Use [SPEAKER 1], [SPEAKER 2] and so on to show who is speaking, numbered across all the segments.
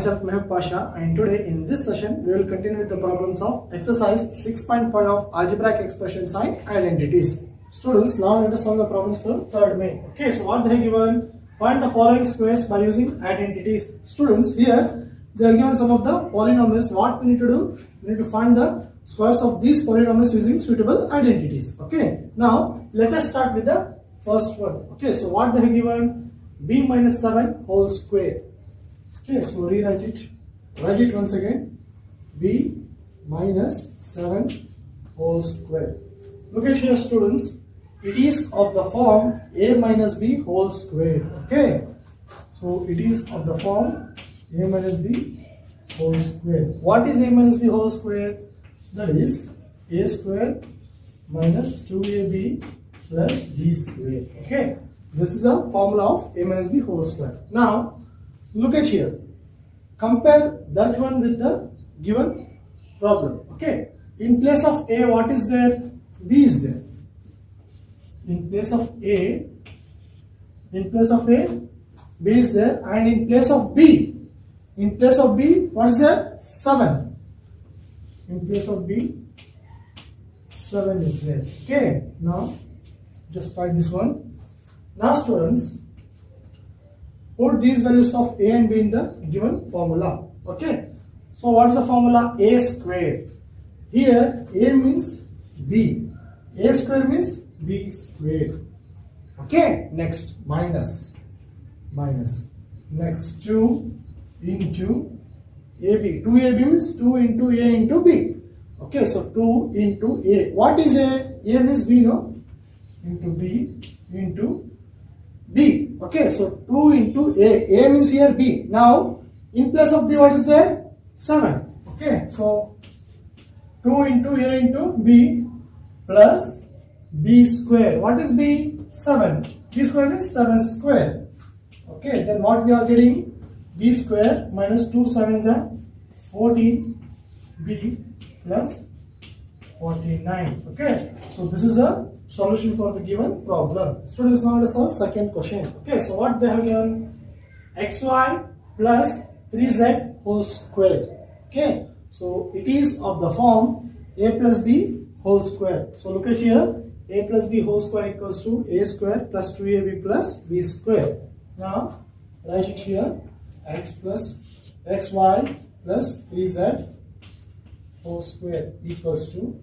[SPEAKER 1] myself Mehak Pasha, and today in this session we will continue with the problems of exercise 6.5 of algebraic expression sign identities. Students, now let us solve the problems from third main. Okay, so what they have given? Find the following squares by using identities. Students, here they are given some of the polynomials. What we need to do? We need to find the squares of these polynomials using suitable identities. Okay, now let us start with the first one. Okay, so what they have given? B minus 7 whole square. Okay, so rewrite it. Write it once again. B minus 7 whole square. Look at here, students. It is of the form a minus b whole square. Okay, so it is of the form a minus b whole square. What is a minus b whole square? That is a square minus 2ab plus b square. Okay, this is a formula of a minus b whole square. Now look at here. Compare that one with the given problem. Okay, in place of a, what is there? B is there. In place of a, B is there, and in place of B, what is there? 7. In place of B, 7 is there. Okay, now just write this one. Now students, put these values of a and b in the given formula. Okay, so what is the formula? A square. Here a means b, a square means b square. Okay, next minus, next 2 into ab. 2ab means 2 into a into b. Okay, so 2 into a. What is a? A means b, no? Into b into b. Okay, so 2 into a. A means here b. Now in place of b, what is there? 7. Okay, so 2 into a into b plus b square. What is b? 7. B square is 7 square. Okay, then what we are getting? B square minus 2 7s are 14, b plus 49. Okay, so this is a solution for the given problem. Students, now let's solve second question. Okay, so what they have given? xy plus 3z whole square. Okay, so it is of the form a plus b whole square. So look at here. A plus b whole square equals to a square plus 2ab plus b square. Now write it here. X plus xy plus 3z whole square equals to.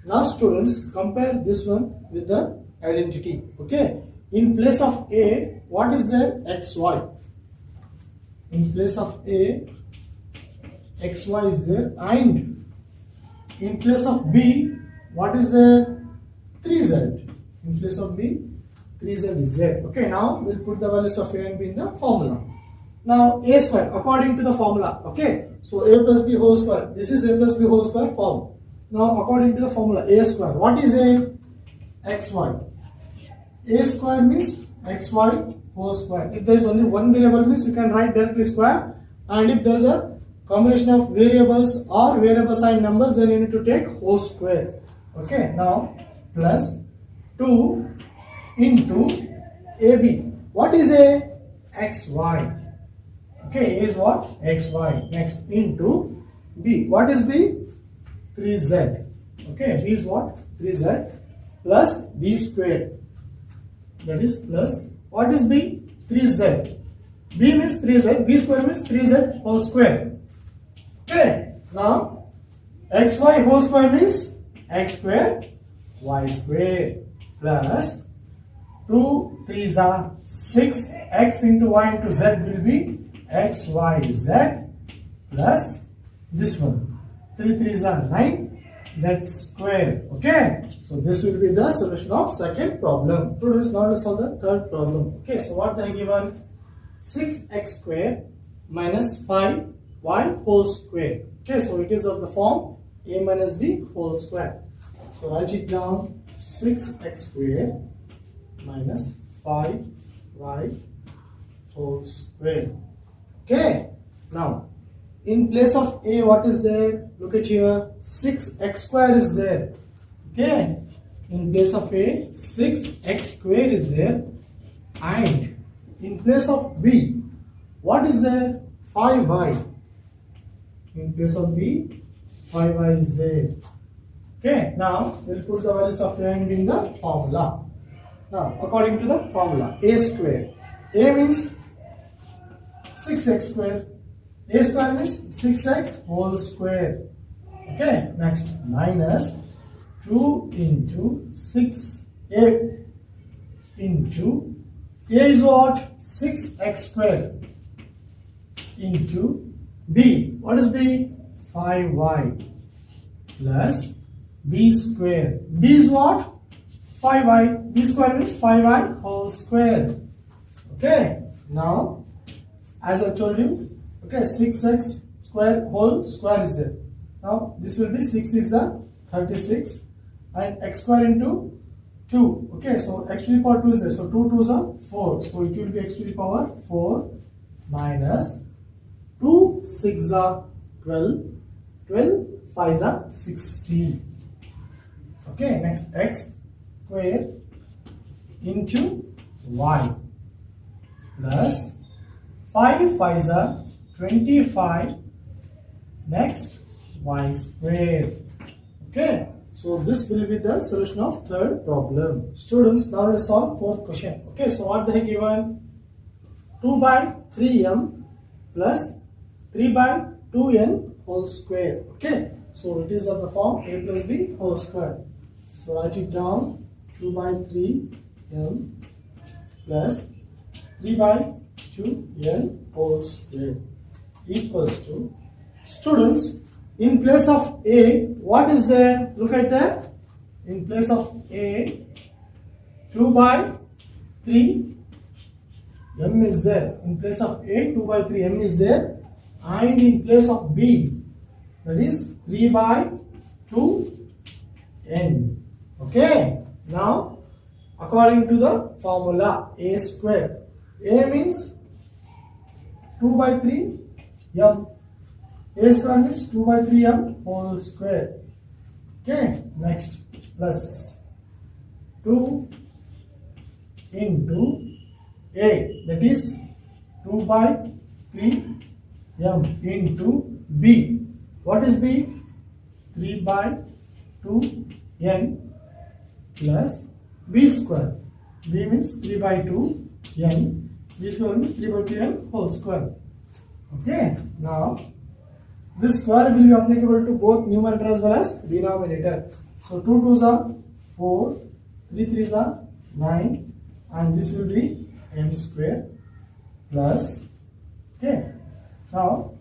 [SPEAKER 1] Now students, compare this one with the identity. Okay, in place of a, what is there? xy. In place of a, xy is there, and in place of b, what is there? 3z. In place of b, 3z is there. Okay, now we'll put the values of a and b in the formula. Now a square according to the formula. Okay, so a plus b whole square. This is a plus b whole square form. Now according to the formula, a square. What is a? xy. A square means xy whole square. If there is only one variable means you can write directly square, and if there is a combination of variables or variable sign numbers, then you need to take whole square. Okay, now plus 2 into ab. What is a? xy. Okay, A is what? xy. Next into b. What is b? 3z. Okay, b is what? 3z plus b square. That is plus, what is b? 3z. b means 3z, b square means 3z whole square. Okay, now xy whole square means x square, y square plus 2 3s are 6, x into y into z will be x y z plus this one 3 3s are 9, z square. Okay, so this will be the solution of second problem. Students, now let's solve the third problem. Okay, so what they are given? 6x square minus 5y whole square. Okay, so it is of the form a minus b whole square. So write it down. 6x square minus 5y whole square. Okay, now in place of a, what is there? Look at here. 6x square is there. Okay, in place of a, 6x square is there, and in place of b, what is there? 5y. In place of b, 5y is there. Okay, now we'll put the values of a and b in the formula. Now, according to the formula, a square. A means 6x square. A square means 6x whole square. Okay, next minus 2 into 6a into a is what? 6x square into b. What is b? 5y plus b square. B is what? 5y. B square means 5y whole square. Okay, now as I told you, okay, 6x square whole square is there. Now this will be 6 is a 36 and x square into 2. Okay, so x to the power 2 is there. So 2 2s are 4. So it will be x to the power 4 minus 2 6 are 12. 12 5 are 16. Okay, next x square into y plus 5 5s are 25. Next y square. Okay, so this will be the solution of third problem. Students, now let's solve fourth question. Okay, so what they have given? 2 by 3m plus 3 by 2n whole square. Okay, so it is of the form a plus b whole square. So write it down. 2 by 3m plus 3 by 2n whole square equals to, students, in place of a, what is there? Look at that. In place of a, 2 by 3 m is there. In place of a, 2 by 3 m is there. And in place of b, that is 3 by 2 n. Okay, now according to the formula a square, a means 2 by 3 m, a square means 2 by 3 m whole square. Okay, next plus 2 into a, that is 2 by 3 m into b. What is b? 3 by 2 n plus b square. B means 3 by 2 n. B square means 3 by 2 n whole square. Okay, now this square will be applicable to both numerator as well as denominator. So 2 2s are 4, 3 3s are 9, and this will be m square plus. Okay, now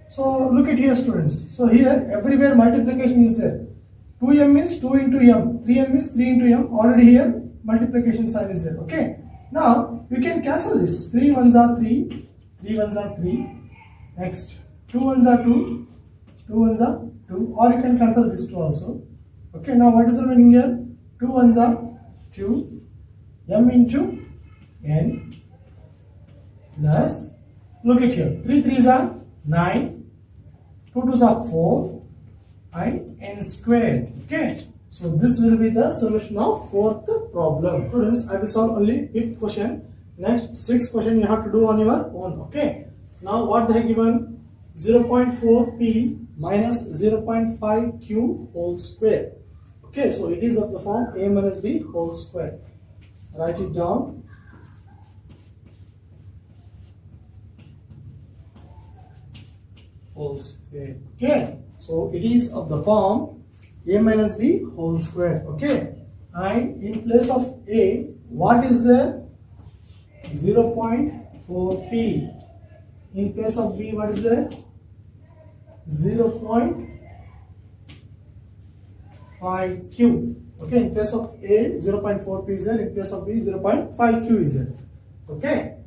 [SPEAKER 1] so look at here, students. So here everywhere multiplication is there. 2m is 2 into m, 3m is 3 into m. Already here multiplication sign is there. Okay, now you can cancel this. 3 1s are 3, 3 1s are 3. Next 2 1s are 2, 2 1s are 2, or you can cancel this 2 also. Okay, now what is the meaning here? 2 1s are 2, m into n plus, look at here, 3 3s are 9, 2 2s are 4, and n squared. Okay, so this will be the solution of fourth problem. Students, I will solve only fifth question. Next, sixth question you have to do on your own. Okay, now what they have given? 0.4p minus 0.5q whole square. Okay, so it is of the form a minus b whole square. Write it down. Whole square. Okay, so it is of the form a minus b whole square. Okay, and in place of a, what is there? 0.4p. In place of b, what is there? 0.5q. Okay, in place of a, 0.4p is there. In place of b, 0.5q is there. Okay,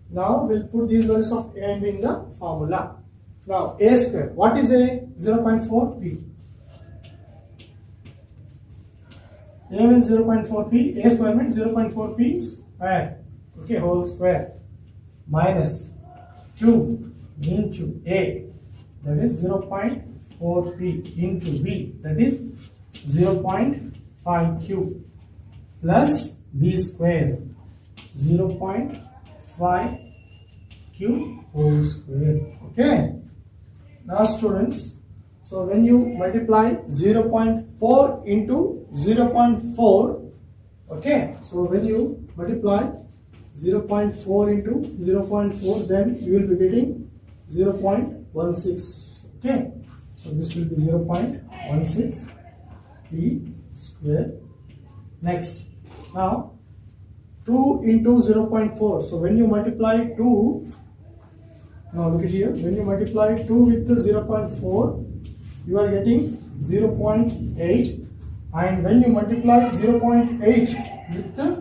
[SPEAKER 1] now we'll put these values of a and b in the formula. Now a square, what is a? 0.4p. A means 0.4p, a square means 0.4p square. Okay, whole square minus 2 into a, that is 0.4p, into b, that is 0.5q, plus b square, 0.5q whole square. Okay, Now students, so when you multiply 0.4 into 0.4, okay, so when you multiply 0.4 into 0.4, then you will be getting 0.16, okay, so this will be 0.16 p square. Next, now 2 into 0.4, so when you multiply 2, now look at here, when you multiply 2 with the 0.4, you are getting 0.8, and when you multiply 0.8 with the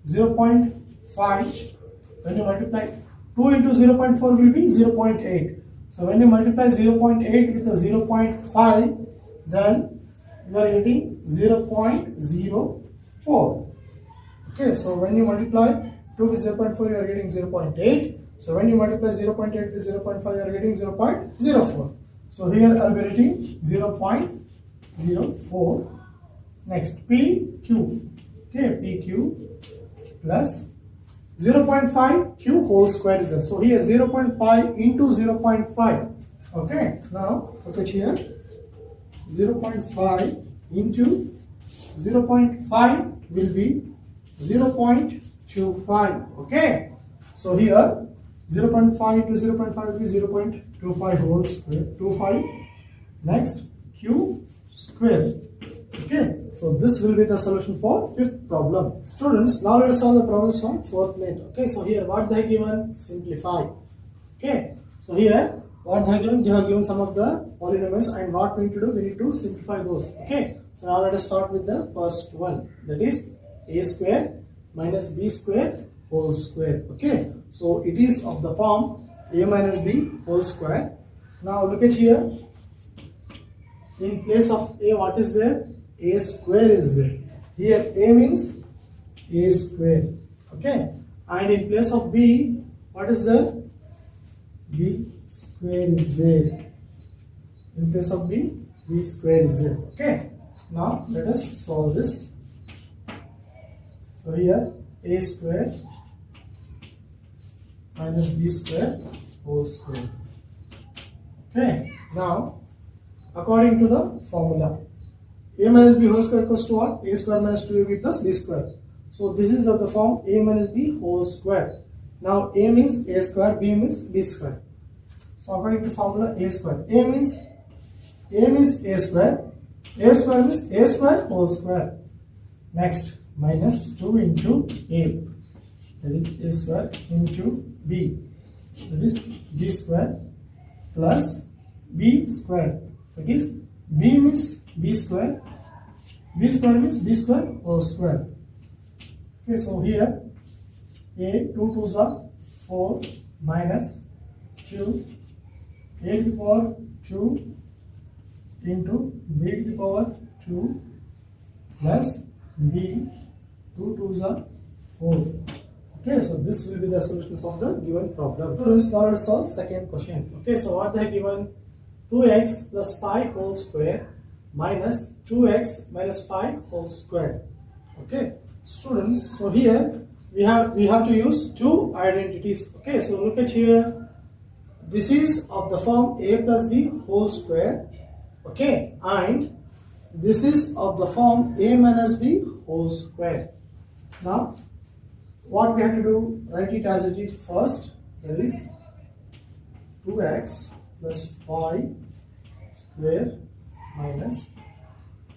[SPEAKER 1] 0.5, when you multiply 2 into 0.4 will be 0.8. So when you multiply 0.8 with the 0.5, then you are getting 0.04. Okay, so when you multiply 2 with 0.4, you are getting 0.8. So when you multiply 0.8 with 0.5, you are getting 0.04. So here I will be getting 0.04. Next, PQ. Okay, PQ plus 0.5 Q whole square is there. So here 0.5 into 0.5. Okay, now look at here. 0.5 into 0.5 will be 0.25. Okay, so here 0.5 to 0.5 will be 0.25 whole square, 25. Next, Q square. Okay, so this will be the solution for fifth problem. Students, now let's solve the problems from fourth mate. Okay, so here what they have given? Simplify. Okay, so here what they have given? They have given some of the polynomials, and what we need to do? We need to simplify those. Okay, so now let us start with the first one, that is a square minus b square whole square. Okay, so it is of the form a minus b whole square. Now look at here. In place of a, what is there? A square is there. Here a means a square. Okay, and in place of b, what is there? B square is there. In place of b, b square is there. Okay, now let us solve this. So here a square minus b square whole square. Okay, now according to the formula, a minus b whole square equals to what? A square minus 2ab plus b square. So this is of the form a minus b whole square. Now a means a square, b means b square. So according to formula, a square, a means a square means a square whole square. Next, minus 2 into a, that is a square, into b, that is b square, plus b square, that is b means b square means b square whole square. Okay, so here a 2 2s are 4 minus 2 a to the power 2 into b to the power 2 plus b 2 2s are 4. Okay, so this will be the solution for the given problem. Students, now let's solve second question. Okay, so what they have given? 2x plus 5 whole square minus 2x minus 5 whole square. Okay, students, so here we have to use two identities. Okay, so look at here. This is of the form a plus b whole square. Okay, and this is of the form a minus b whole square. Now what we have to do? Write it as it is first. That is 2x plus 5 square minus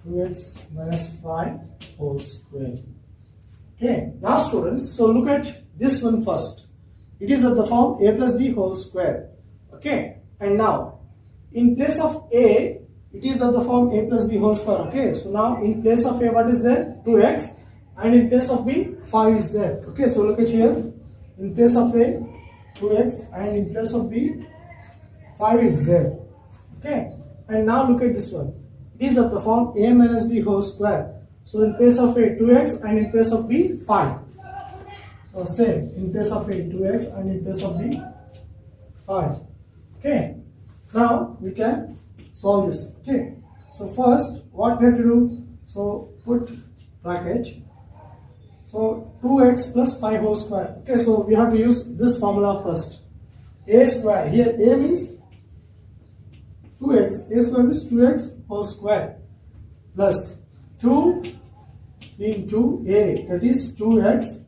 [SPEAKER 1] 2x minus 5 whole square. Okay, now students, so look at this one first. It is of the form a plus b whole square. Okay, and now in place of a, it is of the form a plus b whole square. Okay, so now in place of a, what is there? 2x, and in place of b, 5 is there. Okay, so look at here. In place of a, 2x, and in place of b, 5 is there. Okay, and now look at this one. It is of the form a minus b whole square. So in place of a, 2x, and in place of b, 5. So same, in place of a, 2x, and in place of b, 5. Okay, now we can solve this. Okay, so first what we have to do? So put bracket. So 2x plus 5 whole square. Okay, so we have to use this formula first. A square, here a means 2x, a square means 2x whole square, plus 2 into a, that is 2x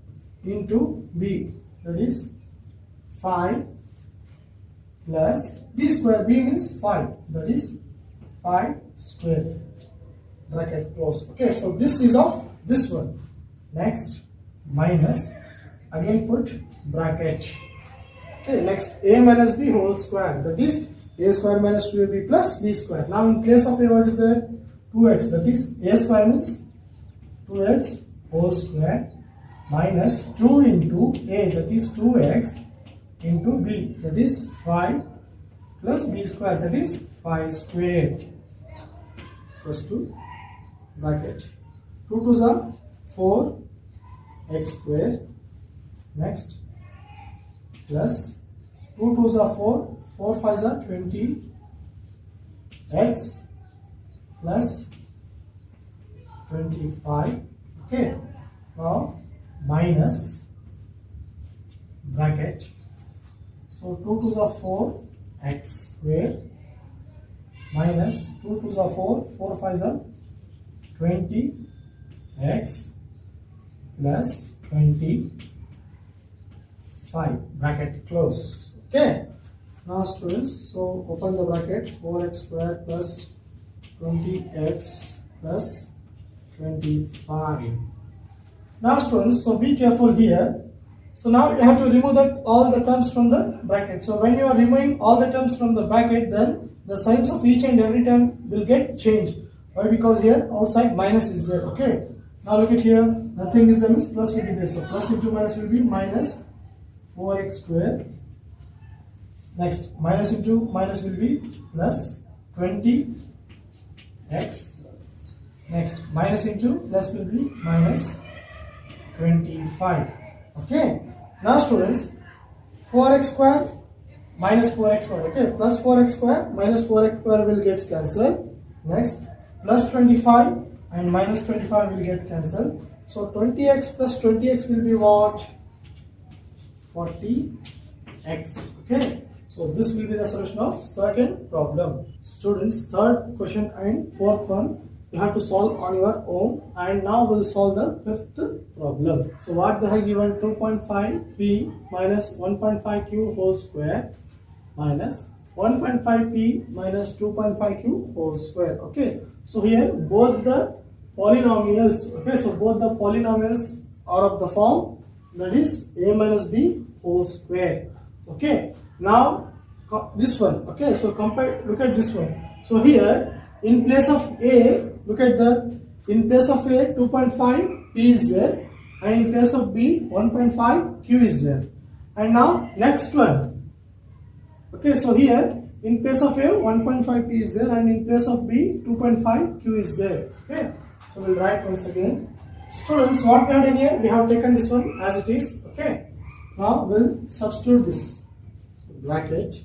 [SPEAKER 1] into b, that is 5, plus b square, b means 5, that is 5 square, bracket close. Okay, so this is of this one. Next, minus, again put bracket. Okay, next, a minus b whole square, that is a square minus 2ab plus b square. Now in place of a, what is there? 2x, that is a square means 2x whole square minus 2 into a, that is 2x into b, that is 5 plus b square, that is 5 square, plus 2 bracket. 2 2s are 4 x square. Next, plus 2 2s are 4, 4 5s are 20 x plus 25. Okay, now minus bracket. So 2 2s are 4 x square minus 2 2s are 4, 4 5s are 20 x plus 25, bracket close. Okay, now students, so open the bracket, 4x square plus 20x plus 25. Now students, so be careful here. So now you have to remove all the terms from the bracket. So when you are removing all the terms from the bracket, then the signs of each and every term will get changed. Why? Because here outside minus is there. Okay, now look at here, nothing is there, means plus will be there. So plus into minus will be minus 4x square. Next, minus into minus will be plus 20x. Next, minus into plus will be minus 25. Okay, now students, 4x square minus 4x square, okay, plus 4x square minus 4x square will get cancelled. Next, plus 25 and minus 25 will get cancelled. So 20x plus 20x will be what? 40x. Okay, so this will be the solution of second problem. Students, third question and fourth one you have to solve on your own, and now we'll solve the fifth problem. So what they have given, 2.5p minus 1.5q whole square minus 1.5p minus 2.5q whole square. Okay, so here both the polynomials, okay, so both the polynomials are of the form, that is a minus b whole square. Okay, now this one, okay, so compare, look at this one. So here in place of a, look at the, in place of a 2.5 p is there, and in place of b 1.5 q is there. And now next one, okay, so here in place of a 1.5 p is there, and in place of b 2.5 q is there. Okay, so we'll write once again. Students, what we have done here, we have taken this one as it is. Okay, now we'll substitute this. So bracket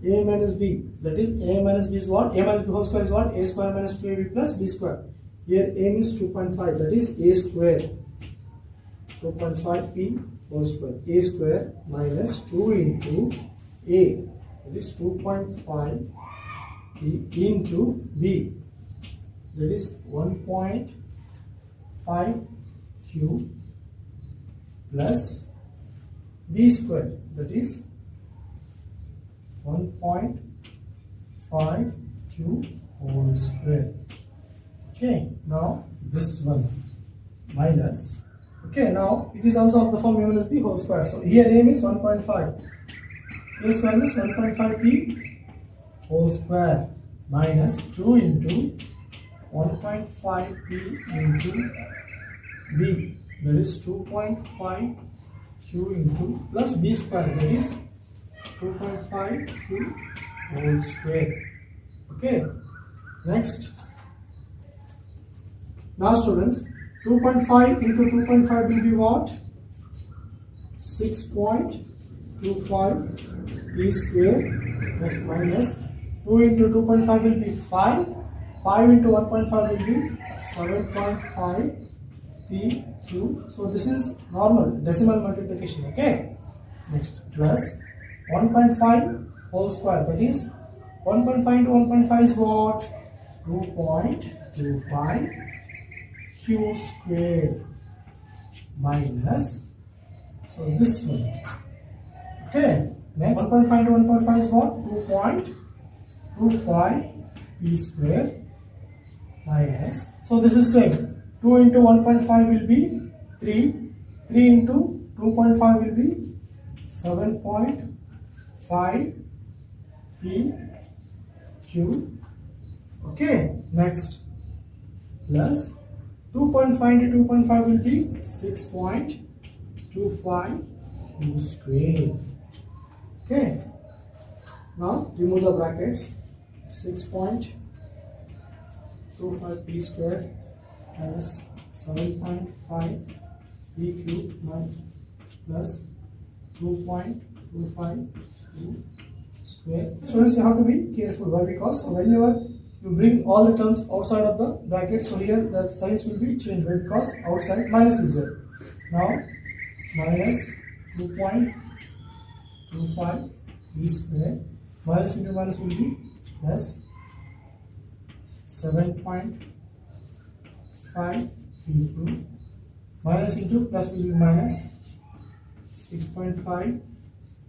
[SPEAKER 1] a minus b, that is a minus b is what? A minus b whole square is what? A square minus 2ab plus b square. Here a means 2.5, that is a square, 2.5p whole square, a square minus 2 into a, that is 2.5p into b, that is 1.5q plus b square, that is 1.5q whole square. Okay, now this one minus, okay, now it is also of the form a minus b whole square. So here a means 1.5, a square means 1.5p whole square minus 2 into 1.5p into b, that is 2.5q into plus b square, that is 2.5q whole square. Okay, next, now students, 2.5 into 2.5 will be what? 6.25 p square. Next, minus 2 into 2.5 will be 5, 5 into 1.5 will be 7.5 p q. So this is normal decimal multiplication. Okay, next, plus 1.5 whole square, that is 1.5 into 1.5 is what? 2.25 q squared minus, so this one. Okay, next 1.5 into 1.5 is what? 2.25 p squared minus, so this is same. 2 into 1.5 will be 3. 3 into 2.5 will be 7.5 p q. Okay, next plus 2.5 into 2.5 will be 6.25 q squared. Okay, now remove the brackets. 6.25 p squared minus 7.5 p cube plus 2.25 q square. Students, you have to be careful. Why? Because whenever you bring all the terms outside of the bracket, so here the signs will be changed. Why? Because outside minus is there. Now minus 2.25 p square minus into minus will be plus 7.5 p cube minus into plus will be minus 6.5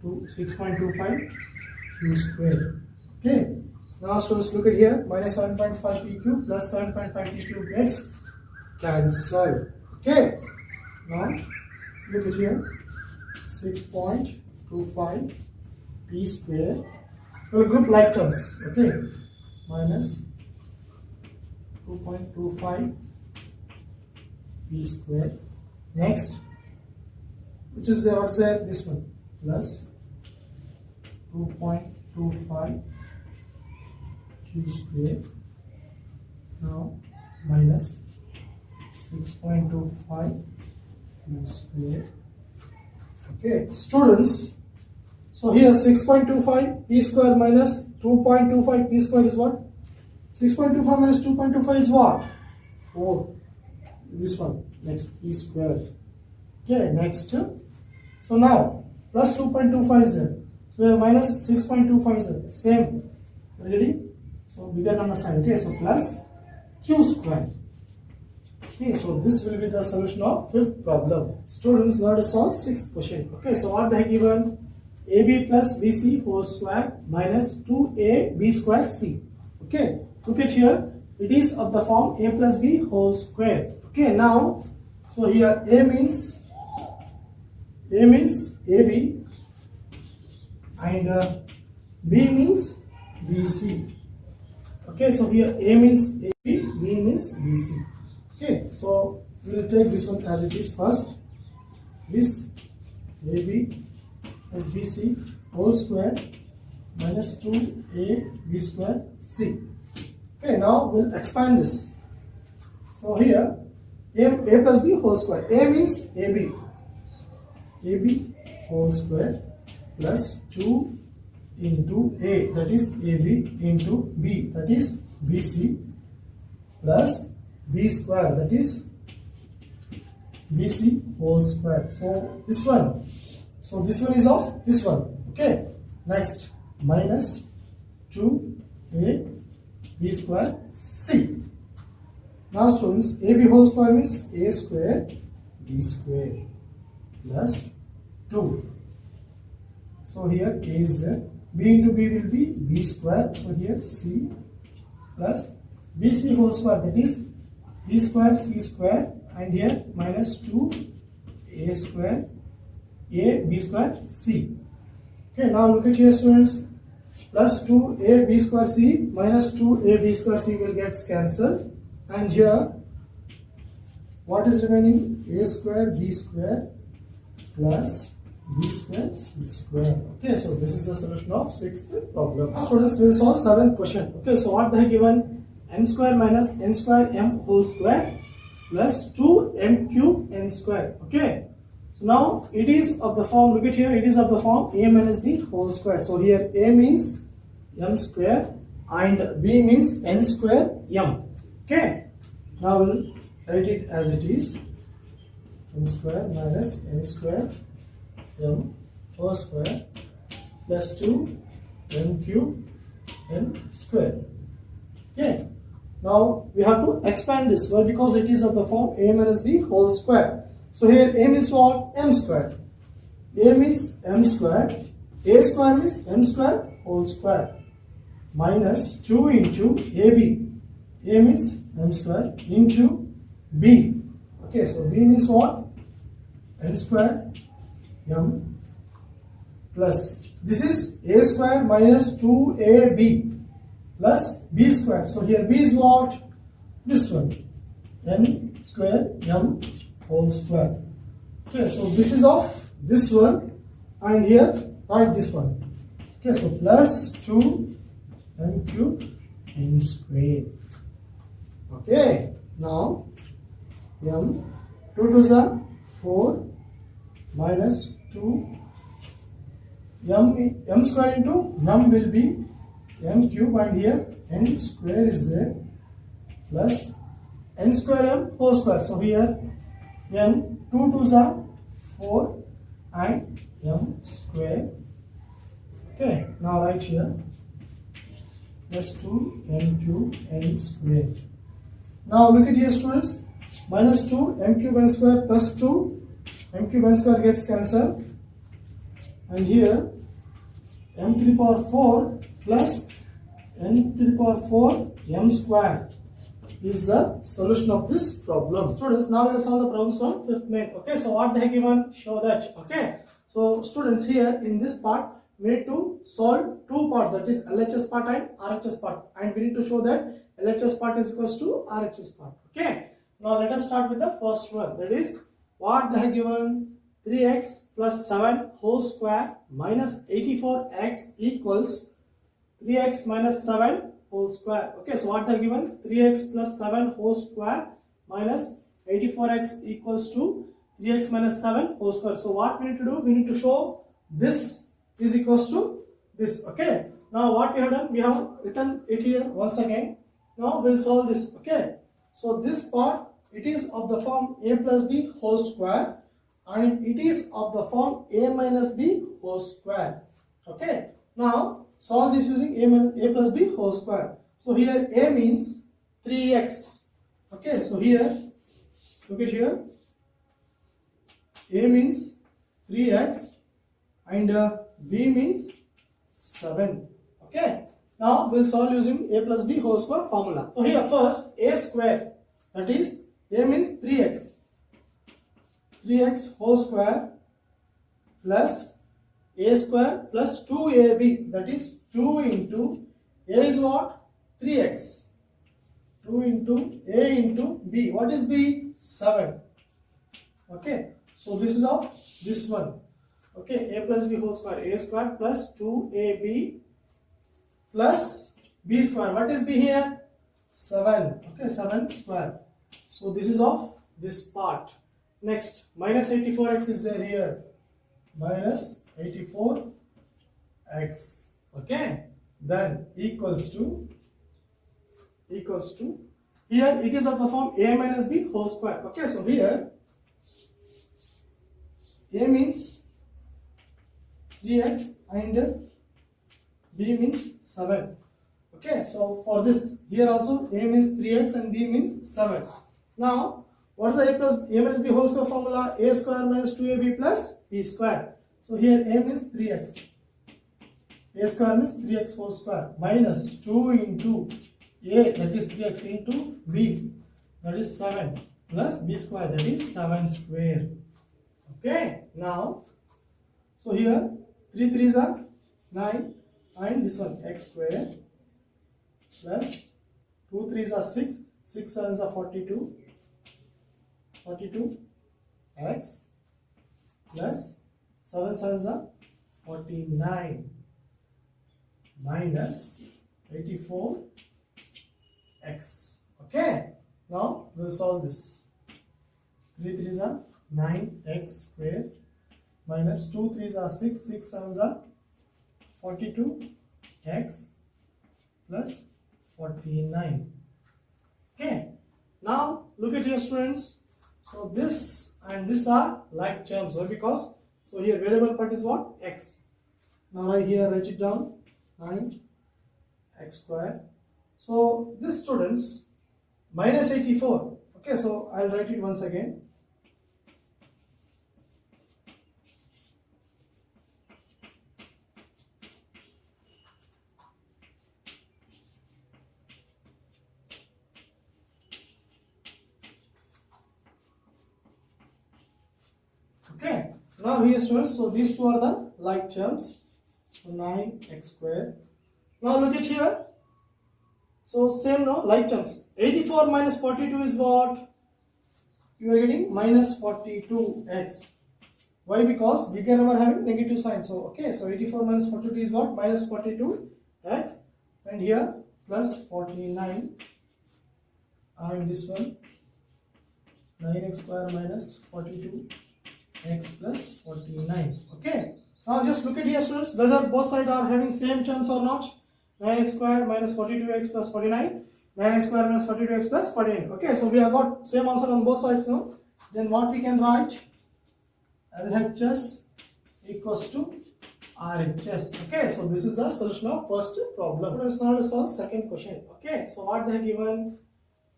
[SPEAKER 1] to 6.25 q square. Okay, now students look at here, minus 7.5 p cube plus 7.5 p cube gets cancelled. Okay, now look at here, 6.25 p square, we will group like terms. Okay, minus 2.25 p square. Next, which is there? What's there? This one plus 2.25 q square. Now minus 6.25 q square. Okay, students. So here 6.25 p square minus 2.25 p square is what? 6.25 minus 2.25 is what? 4. This one. Next, p square. Okay, next. So now plus 2.25 is there. So we have minus 6.25 is there. Same. Ready? So bigger number sign. Okay, so plus q square. Okay, so this will be the solution of fifth problem. Students, now to solve sixth question. Okay, so what they have given? AB plus BC whole square minus 2AB square C. Okay, look at here. It is of the form A plus B whole square. Okay, now, so here A means AB and B means BC. Okay, so here A means AB, B means BC. Okay, so we will take this one as it is first. This AB plus BC whole square minus 2AB square C. Okay, now we'll expand this. So here A plus B whole square. A means AB. AB whole square plus 2 into A, that is AB, into B, that is BC, plus B square, that is BC whole square. So this one. So this one is of this one. Okay. Next, minus 2A B square C. Now students, AB whole square means A square B square plus 2. So here A is there. B into B will be B square. So here C plus BC whole square, that is B square C square, and here minus 2 A square A B square C. Okay, now look at here students. Plus 2A B square C minus 2A B square C will get cancelled. And here, what is remaining? A square B square plus B square C square. Okay, so this is the solution of sixth problem. Students, we will solve seventh question. Okay, so what they have given? M square minus n square m whole square plus 2m cube n square. Okay, so now it is of the form, look at here, it is of the form A minus B whole square. So here A means m square and B means n square m. Okay, now we'll write it as it is. M square minus n square m whole square plus 2 m cube n square. Okay. Now we have to expand this. Why? Because it is of the form a minus b whole square. So here a means what? M square. A means m square. A square means m square whole square. Minus 2 into ab. A means m square into b. Okay, so b means what? N square m plus. This is a square minus 2ab plus b square. So here b is what? This one. N square m whole square. Okay, so this is of this one, and here write this one. Okay, so plus 2 m cube n square. Okay, now m 2 to the 4 minus 2 m square into m will be m cube, and here n square is there plus n square m whole square. So here n 2 to the 4 and m square. Okay, now write here plus 2 m cube n square. Now look at here, students. Minus 2 m cube n square plus 2 m cube n square gets cancelled, and here m to the power 4 plus n to the power 4 m square is the solution of this problem. Students, now we will solve the problems from 5th main. Okay, so what they have given, show that. Okay, so students, here in this part we need to solve two parts, that is LHS part and RHS part, and we need to show that LHS part is equals to RHS part. Okay, now let us start with the first one, that is what they have given. 3x plus 7 whole square minus 84x equals 3x minus 7 whole square. Okay, so what they have given, 3x plus 7 whole square minus 84x equals to 3x minus 7 whole square. So what we need to do, we need to show this is equals to this. Okay, now what we have done, we have written it here once again. Now we'll solve this. Okay, so this part, it is of the form a plus b whole square, and it is of the form a minus b whole square. Okay, now solve this using a plus b whole square. So here a means 3x. Okay, so here look at here, a means 3x and b means 7. Okay, now we'll solve using a plus b whole square formula. So here first a square, that is a means 3x whole square plus a square plus 2ab, that is 2 into a is what? 3x. 2 into a into b. What is b? 7. Okay, so this is of this one. Okay, a plus b whole square, a square plus 2ab plus b square. What is b here? 7. Okay, 7 square. So this is of this part. Next, minus 84x is there here. Minus 84x. Okay, then equals to here it is of the form a minus b whole square. Okay, so here a means 3x and b means 7. Okay, so for this here also a means 3x and b means 7. Now what is the a minus b whole square formula? A square minus 2ab plus b square. So here a means 3x. A square means 3x whole square minus 2 into a, that is 3x, into b, that is 7, plus b square, that is 7 square. Okay, now so here 3 3s are 9 and this one x square plus 2 3s are 6, 6 7s are 42 x plus 7 7s are 49 minus 84 x. Okay, now we'll solve this. 3 3s are 9x square minus 2 3s are 6, 6 7s are 42x plus 49. Okay, now look at here, students. So this and this are like terms. Why? Because so here variable part is what? X. Now right here write it down. 9 x square. So this, students, minus 84. Okay, so I'll write it once again. Okay, now here, students, so these two are the like terms. So 9x square. Now look at here. So same, no, like terms. 84 minus 42 is what? You are getting minus 42x. Why? Because bigger number having negative sign. So okay, so 84 minus 42 is what? Minus 42x. And here plus 49. And this one 9x square minus 42x plus 49. Okay. Now just look at here, students, whether both sides are having same terms or not. 9x square minus 42x plus 49. 9x square minus 42x plus 49. Okay, so we have got same answer on both sides now. Then what we can write? LHS equals to RHS. Okay, so this is the solution of first problem. Let us now solve second question. Okay, so what they have given?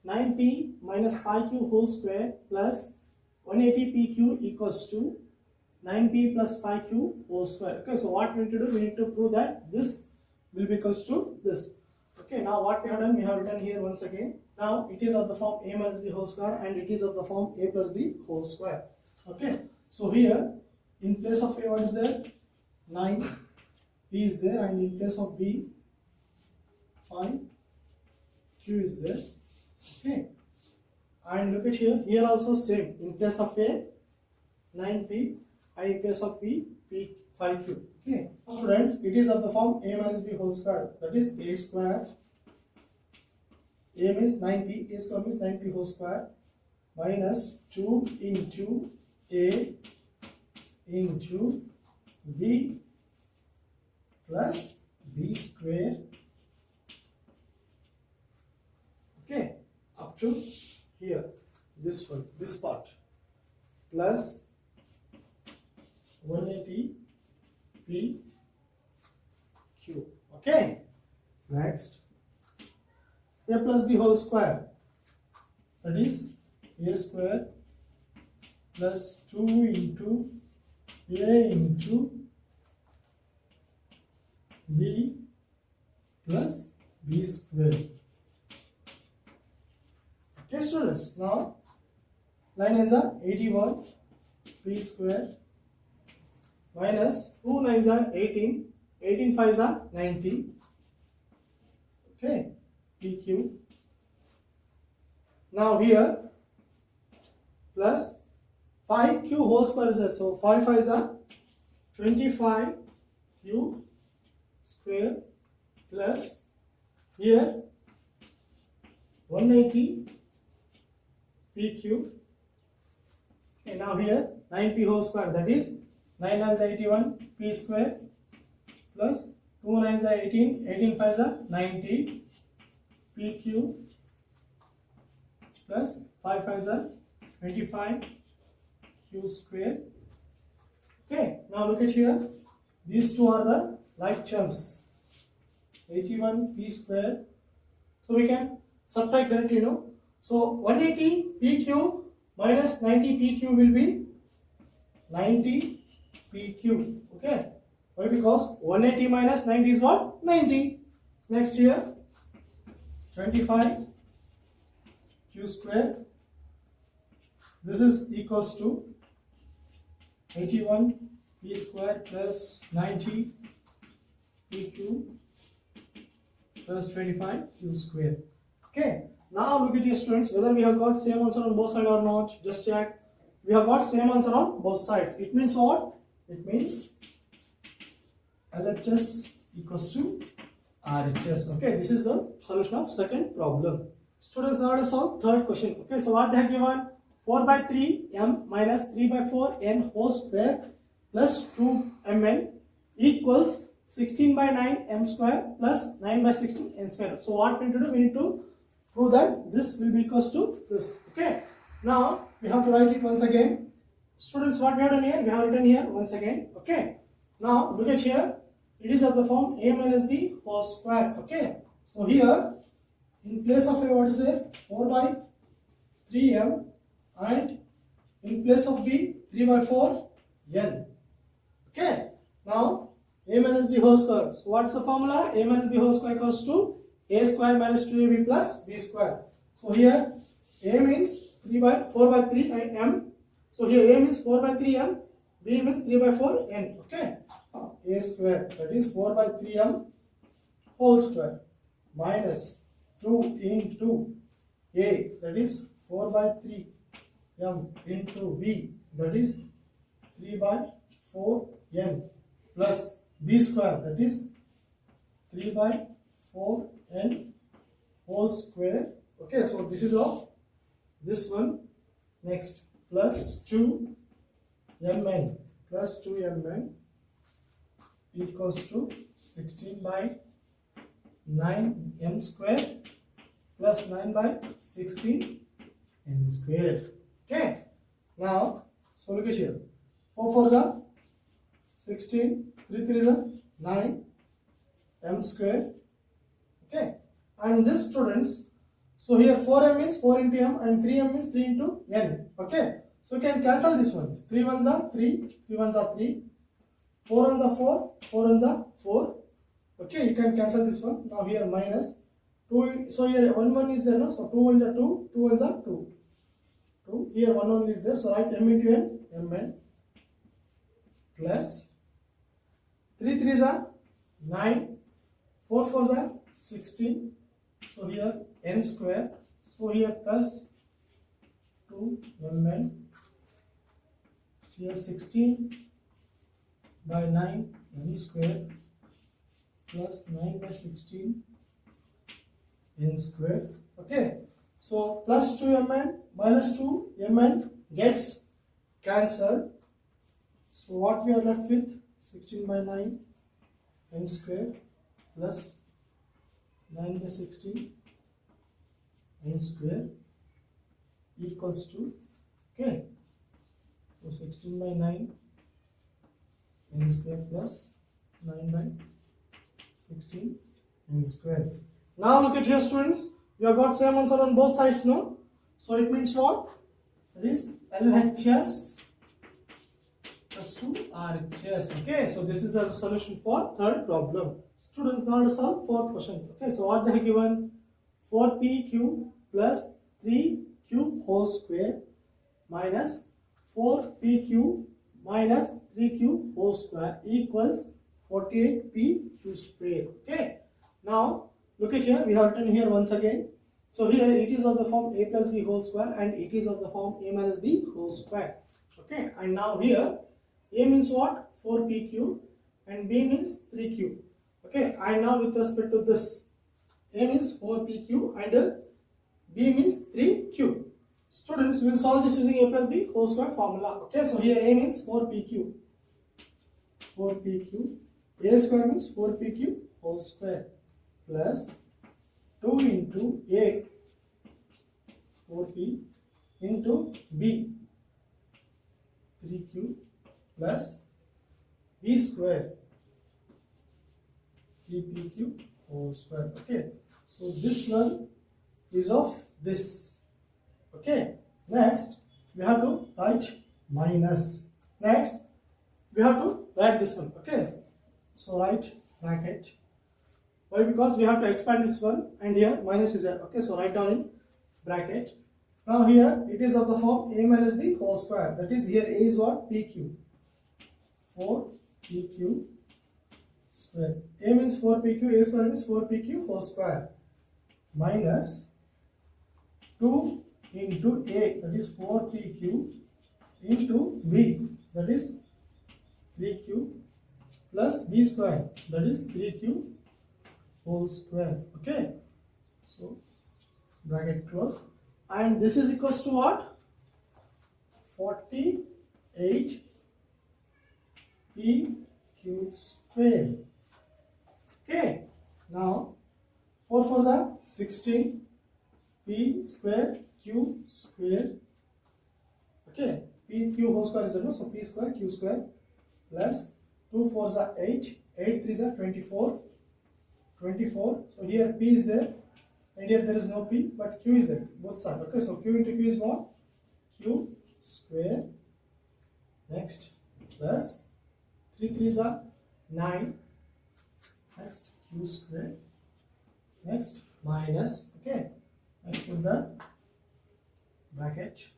[SPEAKER 1] 9p minus 5q whole square plus 180pq equals to 9p plus 5q whole square. Okay, so what we need to do? We need to prove that this will be equals to this. Okay, now what we have done? We have written here once again. Now it is of the form a minus b whole square and it is of the form a plus b whole square. Okay, so here in place of a, what is there? 9, b is there, and in place of b 5, q is there. Okay, and look at here, here also same, in place of a 9p and in place of b 5q. Okay, students, it is of the form a minus b whole square, that is a square. A means 9p, a square means 9p whole square minus 2 into a into b plus b square. Okay, up to here, this one, this part, plus 180 p q. Okay, next a plus b whole square, that is a square plus 2 into a into b plus b square. Okay, students, now 9 nines are 81 p square minus 2 nines are 18, 18 fives are 90. Okay, pq. Now here plus 5q whole square is there, so 5 fives are 25q square plus here 180 pq. Okay, now here 9p whole square, that is 9 nines are 81 p square plus 2 nines are 18, 18 fives are 90 pq plus 5 fives are 25 q square. Okay, now look at here, these two are the like terms, 81 p square. So we can subtract directly, you know. So 180 pq minus 90 pq will be 90 pq. Okay, why? Because 180 minus 90 is what? 90. Next here 25 q square, this is equals to 81 p square plus 90 pq plus 25 q square. Okay, now look at your students, whether we have got same answer on both sides or not. Just check. We have got same answer on both sides. It means what? It means LHS equals to RHS. Okay, this is the solution of second problem. Students, now let us solve third question. Okay, so what they have given? 4 by 3 m minus 3 by 4 n whole square plus 2 mn equals 16 by 9 m square plus 9 by 16 n square. So what we need to do? We need to prove that this will be equals to this. Okay, now we have to write it once again. Students, what we have done here? We have written here once again. Okay, now look at here, it is of the form a minus b whole square. Okay, So here in place of a, what is there, 4 by 3m, and in place of b, 3 by 4 n. Okay, now a minus b whole square. So what's the formula? A minus b whole square equals to a square minus 2ab plus b square. So here a means 4 by 3 m. So here a means 4 by 3m, b means 3 by 4 n. Okay, a square, that is 4 by 3m whole square, minus 2 into a, that is 4 by 3m, into b, that is 3 by 4n, plus b square, that is 3 by 4n whole square. Okay, so this is of this one. Next, plus 2mn, plus 2mn equals to 16 by 9m square plus 9 by 16 n square. Okay, now so look at here, 4 4s are 16, 3 3s are 9 m square. Okay, and this, students, so here 4m means 4 into m and 3m means 3 into n. Okay, so you can cancel this one. 3 1s are 3, 3 1s are 3, 4 1s are 4, 4 1s are 4. Okay, you can cancel this one. Now here minus 2, so here 1 1 is there, no? So 2 1s are 2, 2 1s are 2. 2, here 1 only is there, so write m into n, mn, plus 3 3s are 9, 4 4s are 16, so here n square, so here plus 2 mn, here 16 by 9 n square plus 9 by 16 n square. Okay, so plus 2mn minus 2mn gets cancelled. So what we are left with, 16 by 9 n square plus 9 by 16 n square equals to, okay, so 16 by 9 n square plus 9 by 16 n square. Now look at here, students, you have got same answer on both sides, no? So it means what? That is LHS plus 2 RHS. Okay, so this is a solution for third problem. Students, now to solve fourth question. Okay, so what they have given, 4pq plus 3q whole square minus 4pq minus 3q whole square equals 48pq square. Okay, now look at here, we have written here once again. So here it is of the form a plus b whole square and it is of the form a minus b whole square. Okay, and now here a means what? 4pq and b means 3q. Okay, and now with respect to this, a means 4pq and b means 3q. Students, we will solve this using a plus b whole square formula. Okay, so here a means 4pq, 4pq, a square means 4pq whole square plus 2 into a, 4p, into b, 3q, plus b square, 3pq whole square. Okay, so this one is of this. Okay, next we have to write minus. Next we have to write this one. Okay, so write bracket. Why? Because we have to expand this one and here minus is there. Okay, so write down in bracket. Now here it is of the form a minus b whole square. That is, here a is what? pq. 4pq square. A means 4pq, a square means 4pq whole square minus 2 into a, that is 4pq, into b, that is 3q, plus b square, that is 3q whole square. Okay, so bracket close, and this is equals to what? 48 p q square. Okay, now 4 4s are 16 p square q square. Okay, p q whole square is 0, so p square q square plus 2 4s are 8, 8 3s are 24 24. So here P is there, and here there is no P, but Q is there, both sides. Okay, so Q into Q is what? Q square. Next, plus 3 3s are 9. Next, Q square. Next, minus. Okay, next put the bracket.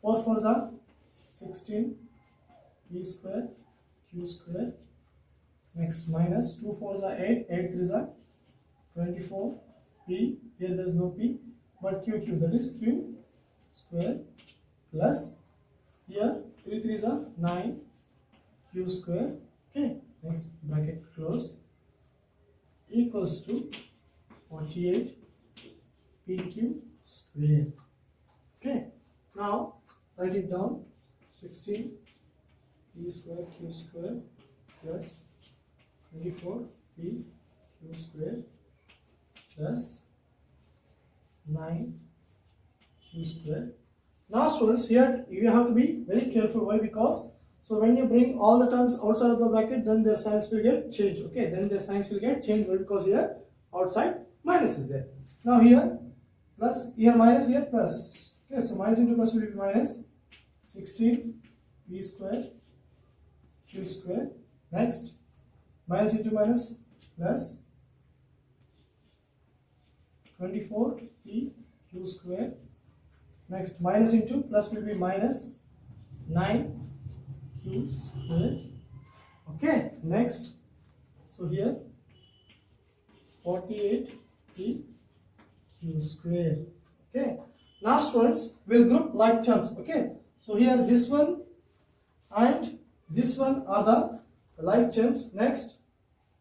[SPEAKER 1] 4 4s are 16. P square, Q square. Next, minus 2 4s are 8. 8 3s are 24. P, here there is no P, but Q, that is Q square, plus here 3 3s are 9. Q square. Okay, next bracket close, equals to 48 PQ square. Okay, now write it down. 16 P square Q square plus 24 P Q square plus 9 Q square. Now students, here you have to be very careful. Why? Because so when you bring all the terms outside of the bracket, then their signs will get changed. Okay, then their signs will get changed. Why? Because here outside minus is there. Now here plus, here minus, here plus. Okay, so minus into plus will be minus 16 P square Q square. Next, minus into minus plus 24 P Q square. Next, minus into plus will be minus 9 Q square. Okay, next, so here 48 P Q square. Okay, now students, we'll group like terms. Okay, so here this one and this one are the like terms. Next,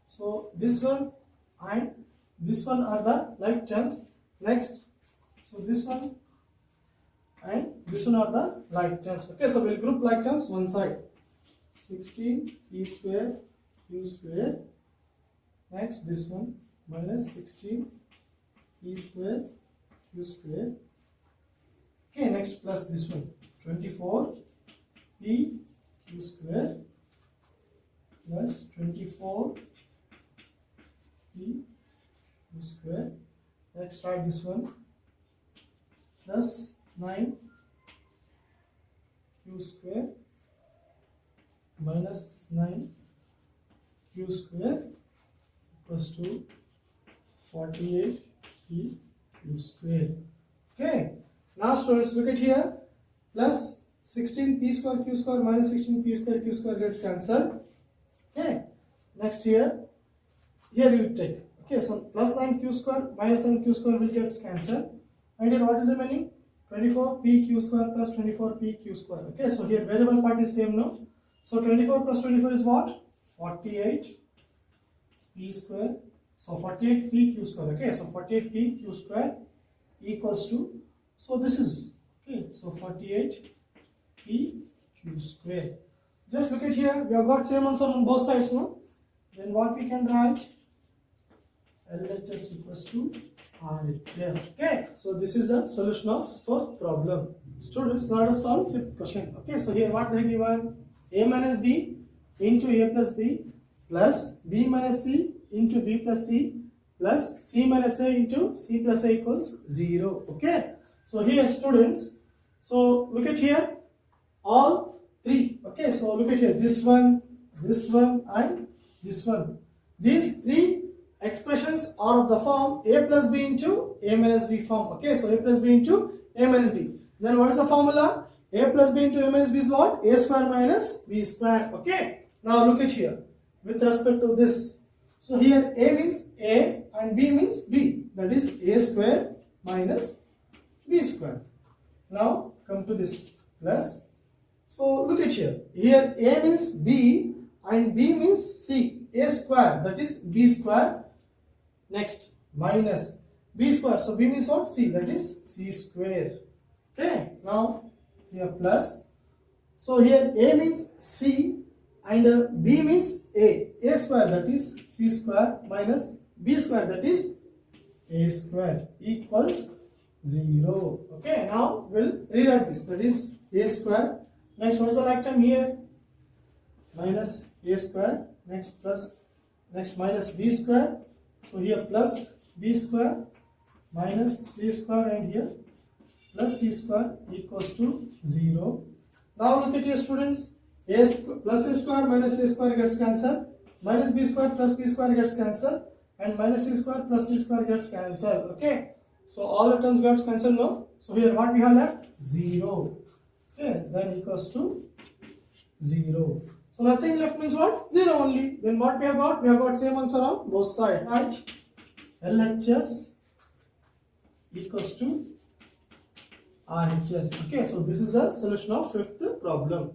[SPEAKER 1] so this one and this one are the like terms. Next, so this one and this one are the like terms. Okay, so we'll group like terms one side. 16 P square Q square. Next, this one minus 16 P square Q square. Okay, next plus this one 24 P Q square plus 24 P Q square. Next, write this one plus 9 Q square minus 9 Q square equals to 48 P Q square. Okay, now students, look at here. Plus 16 P square Q square minus 16 P square Q square gets cancelled. Okay, next here you take. Okay, so plus 9 Q square minus 9 Q square will get cancelled. And here what is remaining? 24 P Q square plus 24 P Q square. Okay, so here variable part is same now. So 24 plus 24 is what? 48 P square. So 48 P Q square. Okay, so 48 P Q square equals to, so this is, okay, so 48 P Q square. Just look at here, we have got same answer on both sides, no? Then what we can write? LHS equals to RHS. Okay, so this is the solution of fourth problem. Students, now let us solve fifth question. Okay, so here what they given? A minus B into A plus B plus B minus C into B plus C plus C minus A into C plus A equals 0. Okay, so here students, so look at here, all three. Okay, so look at here, this one and this one. These three expressions are of the form A plus B into A minus B form. Okay, so A plus B into A minus B. Then what is the formula? A plus B into A minus B is what? A square minus B square. Okay, now look at here with respect to this. So here A means A and B means B, that is A square minus B square. Now come to this plus. So look at here, here A means B and B means C. A square, that is B square. Next, minus B square, so B means what? C, that is C square. Okay, now here plus. So here A means C and B means A. A square, that is C square minus B square, that is A square equals 0. Okay, now we'll rewrite this, that is A square. Next, what is the like term here? Minus A square. Next, plus Next minus b square. So here plus b square minus c square, and here plus c square equals to 0. Now look at here students, plus a square minus a square gets cancelled, minus b square plus b square gets cancelled, and minus c square plus c square gets cancelled. Okay, so all the terms gets cancelled now. So here what we have left? 0. Okay, then equals to 0. So nothing left means what? 0 only. Then what we have got? We have got same answer on both sides, right? LHS equals to RHS. Okay, so this is the solution of fifth problem.